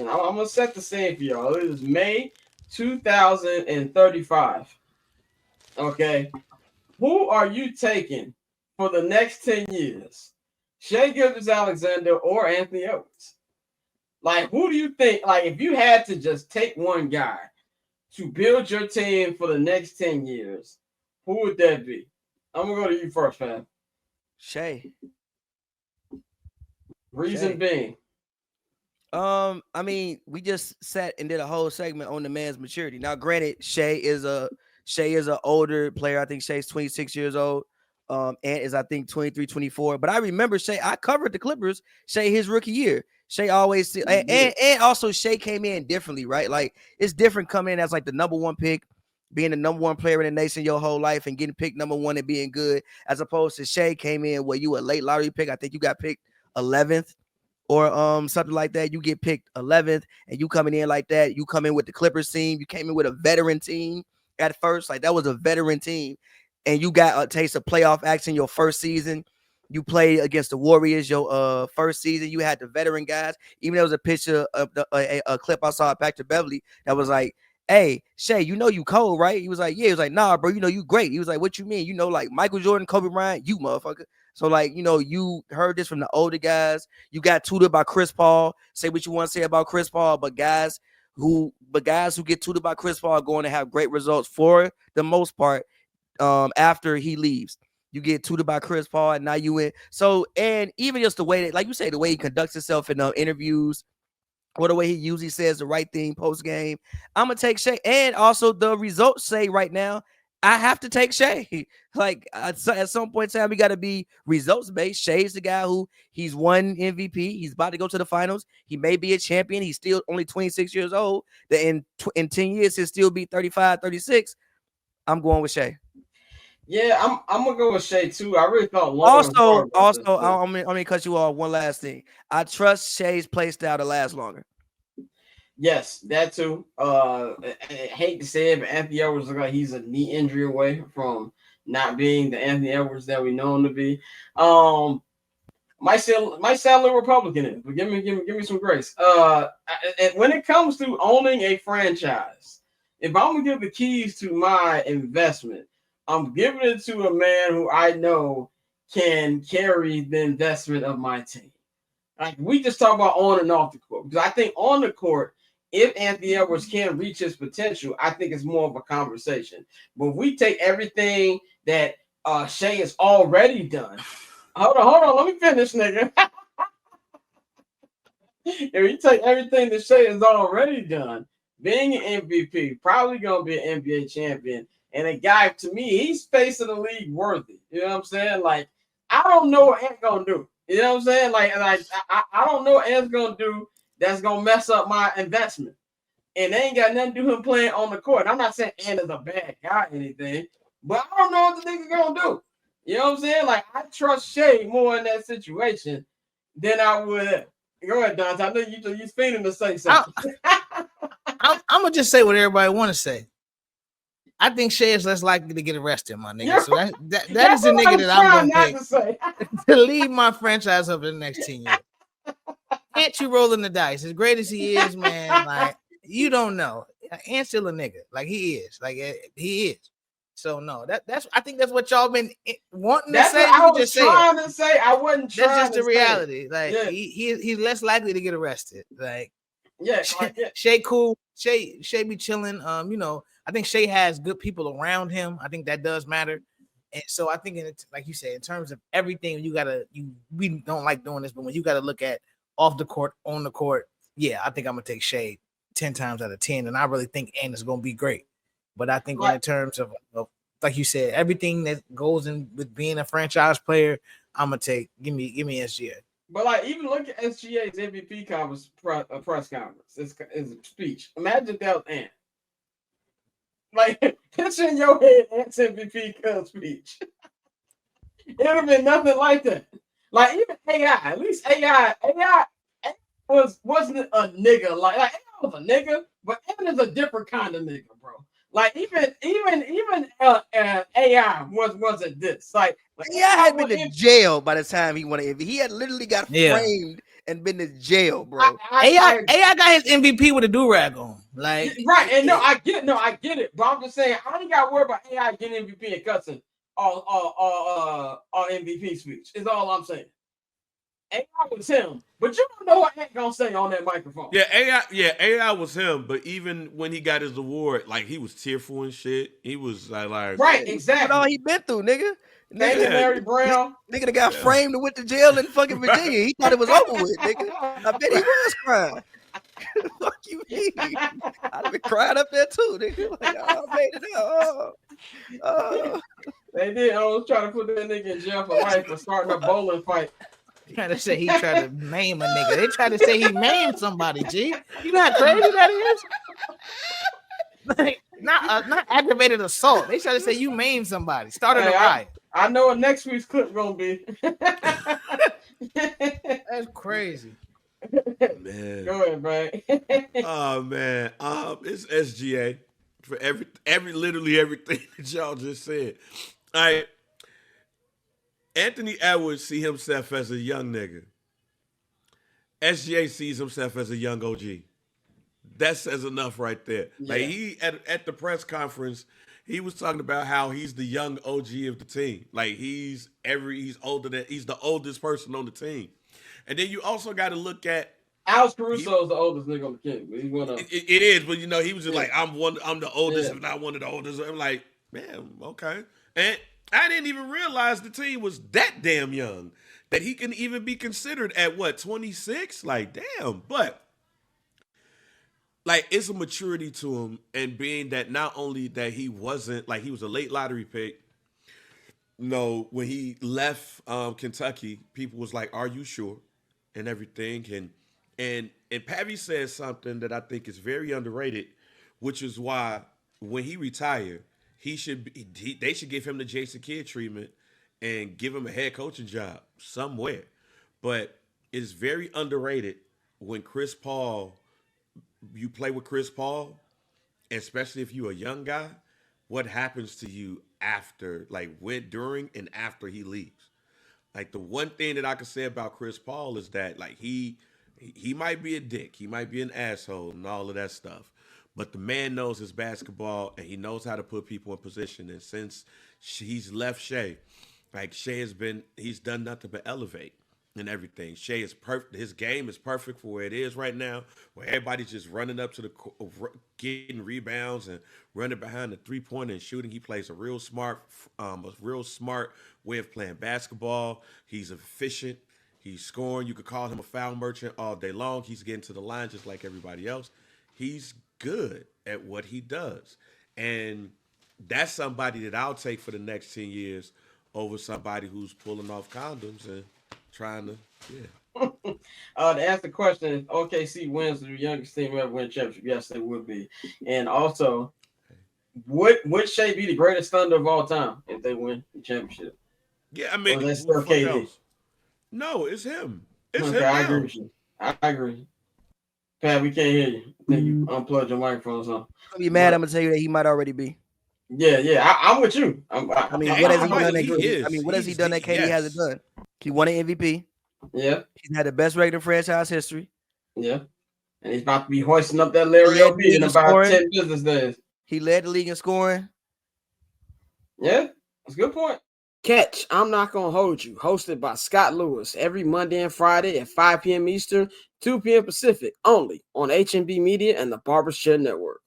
I'm gonna set the scene for y'all. It is May 2035. Okay, who are you taking for the next 10 years? Shai Gilgeous-Alexander or Anthony Edwards? Like, who do you think? Like, if you had to just take one guy to build your team for the next 10 years, who would that be? I'm gonna go to you first, fam. Shai. Reason being. I mean, we just sat and did a whole segment on the man's maturity. Now, granted, Shai is an older player. I think Shai's 26 years old. Ant is, I think, 23, 24. But I remember Shai, I covered the Clippers, Shai his rookie year. Shai always and also Shai came in differently, right? Like, it's different coming in as like the number one pick, being the number one player in the nation your whole life and getting picked number one and being good, as opposed to Shai came in where you a late lottery pick. I think you got picked 11th or something like that. You get picked 11th and you coming in like that. You come in with the Clippers team. You came in with a veteran team at first. Like, that was a veteran team. And you got a taste of playoff action your first season. You played against the Warriors your first season. You had the veteran guys. Even there was a picture of a clip I saw at Back to Beverly that was like, hey, Shai, you know you cold, right? He was like, yeah. He was like, nah, bro, you know you great. He was like, what you mean? You know, like Michael Jordan, Kobe Bryant, you motherfucker. So, like, you know, you heard this from the older guys. You got tutored by Chris Paul. Say what you want to say about Chris Paul, but guys who get tutored by Chris Paul are going to have great results for the most part after he leaves. You get tutored by Chris Paul, and now you in. So, and even just the way that, like you say, the way he conducts himself in interviews, or the way he usually says the right thing post game, I'm gonna take Shai. And also the results say right now, I have to take Shai. Like, at some point in time, we got to be results based. Shai's the guy who he's won MVP. He's about to go to the finals. He may be a champion. He's still only 26 years old. That in 10 years he'll still be 35, 36. I'm going with Shai. Yeah, I'm gonna go with Shai too. I really thought long Also, and hard about this, I'm gonna cut you off. One last thing. I trust Shai's play style to last longer. Yes, that too. I hate to say it, but Anthony Edwards looks like he's a knee injury away from not being the Anthony Edwards that we know him to be. Might sound a little Republican, but give me some grace. When it comes to owning a franchise, if I'm gonna give the keys to my investment, I'm giving it to a man who I know can carry the investment of my team. Like, we just talk about on and off the court, because I think on the court, if Anthony Edwards can reach his potential, I think it's more of a conversation. But if we take everything that Shai has already done. Hold on, let me finish, nigga. If you take everything that Shai has already done, being an MVP, probably gonna be an NBA champion, and a guy, to me, he's facing the league worthy. You know what I'm saying? Like, I don't know what Ant's gonna do. You know what I'm saying? Like I don't know what Ant's gonna do that's gonna mess up my investment. And they ain't got nothing to do him playing on the court. I'm not saying Ant is a bad guy or anything, but I don't know what the nigga gonna do. You know what I'm saying? Like, I trust Shai more in that situation than I would. Go ahead, Dante. I know you're feeling to say something. I'm gonna just say what everybody want to say. I think Shai is less likely to get arrested, my nigga. So that is the nigga that I'm gonna pick to lead my franchise over the next 10 years. Ant, you rolling the dice. As great as he is, man, like, you don't know. Ant's still a nigga. Like, he is. Like, he is. So no, that's I think that's what y'all been wanting to say. I was trying to say. I wasn't trying. That's just the reality. Like, he's less likely to get arrested. Like, Shai cool. Shai be chilling. You know, I think Shai has good people around him. I think that does matter. And so I think, like you said, in terms of everything, we don't like doing this, but when you got to look at off the court, on the court, yeah, I think I'm gonna take Shai 10 times out of 10, and I really think Ant is gonna be great. But I think in terms of, like you said, everything that goes in with being a franchise player, I'm gonna take. Give me SGA. But, like, even look at SGA's MVP press conference, his speech. Imagine that was Ant. Like, picture in your head Ant's MVP speech. It would have been nothing like that. Like, even AI, at least AI wasn't a nigga. Like AI was a nigga, but Ant is a different kind of nigga, bro. Like, even AI wasn't this. Like AI had been in jail by the time he wanted. He had literally got framed and been to jail, bro. AI got his MVP with a do-rag on. Like right, and I get it, but I'm just saying I ain't gotta worry about AI getting MVP and cussing on MVP speech. Is all I'm saying. AI was him, but you don't know what Hank gonna say on that microphone. AI was him, but even when he got his award, like he was tearful and shit. He was like right, exactly. What all he been through, nigga. Thank you, Mary Brown. Nigga that got framed and went to jail in fucking Virginia. He thought it was over with, nigga. I bet he was crying. Fuck you, mean? I'd have been crying up there too, nigga. Like, I made it out. They did. I was trying to put that nigga in jail for life for starting a bowling fight. Trying to say he tried to maim a nigga. They tried to say he maimed somebody. G, you know how crazy that is. Like, not aggravated assault. They try to say you maimed somebody. Started a riot. I know what next week's clip gonna be. That's crazy. Man. Go ahead, Brian. Oh man, it's SGA for literally everything that y'all just said. All right, Anthony Edwards see himself as a young nigga. SGA sees himself as a young OG. That says enough right there. Yeah. Like he at the press conference, he was talking about how he's the young OG of the team. Like he's the oldest person on the team. And then you also got to look at Alex Caruso is the oldest nigga on the team. He's one of it is, but he was just like, I'm the oldest, if not one of the oldest. I'm like, man, okay. And I didn't even realize the team was that damn young that he can even be considered at 26? Like, damn. But like it's a maturity to him, and being that not only that he wasn't like he was a late lottery pick. No, when he left Kentucky, people was like, "Are you sure?" and everything, and Pavi said something that I think is very underrated, which is why when he retired, they should give him the Jason Kidd treatment and give him a head coaching job somewhere. But it's very underrated when Chris Paul. You play with Chris Paul, especially if you're a young guy, what happens to you after, during and after he leaves? Like the one thing that I can say about Chris Paul is that like he might be a dick, he might be an asshole and all of that stuff, but the man knows his basketball and he knows how to put people in position. And since he's left Shea, like he's done nothing but elevate. And everything. Shea is perfect. His game is perfect for where it is right now, where everybody's just running up to the getting rebounds and running behind the 3-pointer and shooting. He plays a real smart way of playing basketball. He's efficient. He's scoring. You could call him a foul merchant all day long. He's getting to the line just like everybody else. He's good at what he does, and that's somebody that I'll take for the next 10 years over somebody who's pulling off condoms and trying to, to ask the question, if OKC wins the youngest team ever win championship, yes, they would be. And also, would Shea be the greatest Thunder of all time if they win the championship? Yeah, I mean, that's still KD. No, it's him. It's him. I agree with you. I agree. Pat, we can't hear you. I think you unplugged your microphone or something. I'll be mad. I'm gonna tell you that he might already be. Yeah, I'm with you. What has he done? What has he done that KD hasn't done? He won an MVP. Yeah. He's had the best record in franchise history. Yeah. And he's about to be hoisting up that Larry O.B. in about 10 business days. He led the league in scoring. Yeah, that's a good point. Catch I'm Not Gonna Hold You, hosted by Scott Lewis, every Monday and Friday at 5 p.m. Eastern, 2 p.m. Pacific, only on HNB Media and the Barber's Chair Network.